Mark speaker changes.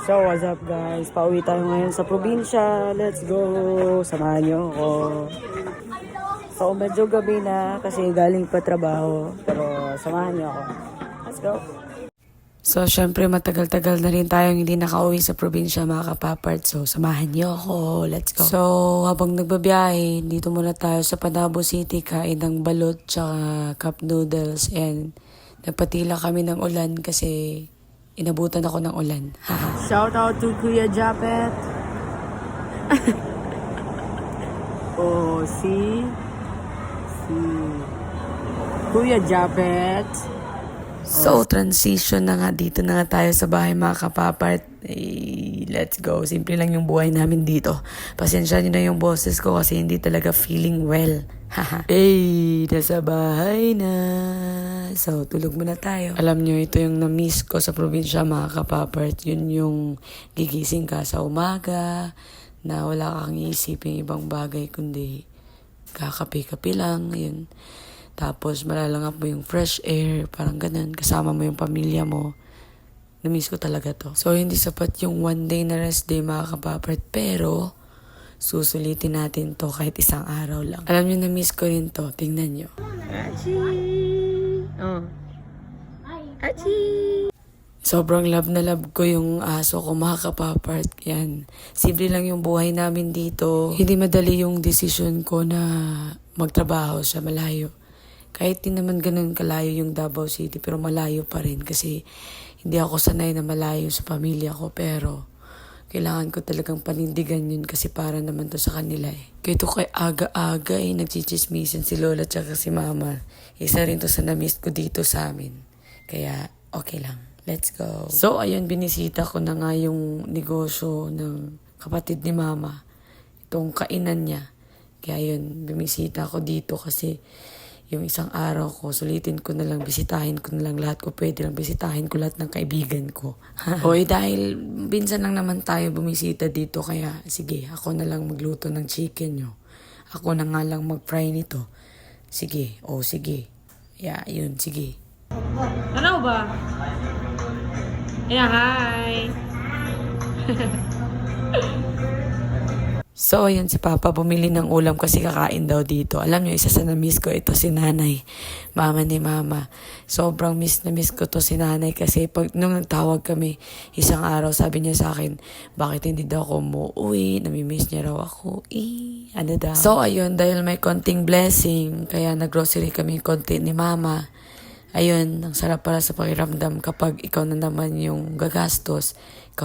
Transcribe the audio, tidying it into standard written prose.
Speaker 1: So, what's up guys? Pauwi tayo ngayon sa probinsya. Let's go! Samahan niyo ako. So, medyo gabi na kasi galing pa trabaho. Pero samahan niyo ako. Let's go! So, syempre matagal-tagal na rin tayong hindi nakauwi sa probinsya mga kapapart. So, samahan niyo ako. Let's go! So, habang nagbabiyahe, dito muna tayo sa Panabo City. Kain ng balot tsaka cup noodles. And nagpatila kami ng ulan kasi inabutan ako ng ulan. Shout out to Kuya Japet. Oh, si Kuya Japet. So, transition na nga. Dito na nga tayo sa bahay mga kapapart. Let's go. Simple lang yung buhay namin dito. Pasensya nyo na yung boses ko kasi hindi talaga feeling well. Nasa bahay na. So, tulog muna tayo. Alam nyo, ito yung na-miss ko sa probinsya mga kapapart. Yun yung gigising ka sa umaga na wala kang iisipin ibang bagay kundi kakape-kape lang. Yun. Tapos malalangap mo yung fresh air, parang ganun, kasama mo yung pamilya mo. Na-miss ko talaga to. So, hindi sapat yung one day na rest day mga kapapart, pero susulitin natin to kahit isang araw lang. Alam nyo, na-miss ko rin to. Tingnan nyo. Achi! Oh. Achi! Sobrang love na love ko yung aso ko mga kapapart. Yan. Simple lang yung buhay namin dito. Hindi madali yung decision ko na magtrabaho sa malayo. Kahit di naman ganun kalayo yung Davao City, pero malayo pa rin kasi hindi ako sanay na malayo sa pamilya ko, pero kailangan ko talagang panindigan yun kasi para naman to sa kanila eh. Kaya ito kay aga-aga nagchichismisan si Lola tsaka si Mama. Isa rin to sa na-miss ko dito sa amin. Kaya okay lang. Let's go. So ayun, binisita ko na nga yung negosyo ng kapatid ni Mama. Itong kainan niya. Kaya yun, bimisita ko dito kasi yung isang araw ko, sulitin ko na lang, bisitahin ko na lang lahat ko pwede lang, bisitahin ko lahat ng kaibigan ko. Hoy, dahil binsan lang naman tayo bumisita dito, kaya sige, ako na lang magluto ng chicken nyo. Ako na nga lang mag-fry nito. Sige, sige. Yeah, yun, sige.
Speaker 2: Ano ba? Yeah, hi!
Speaker 1: So, ayan si Papa bumili ng ulam kasi kakain daw dito. Alam nyo, isa sa na-miss ko, ito si Nanay. Mama ni Mama. Sobrang na miss ko to si Nanay kasi nung nagtawag kami isang araw, sabi niya sa akin, bakit hindi daw ako umuwi? Namimiss niya raw ako. Ano daw? So, ayun, dahil may konting blessing, kaya nag-grocery kami konti ni Mama. Ayun, ang sarap para sa pakiramdam kapag ikaw na naman yung gagastos.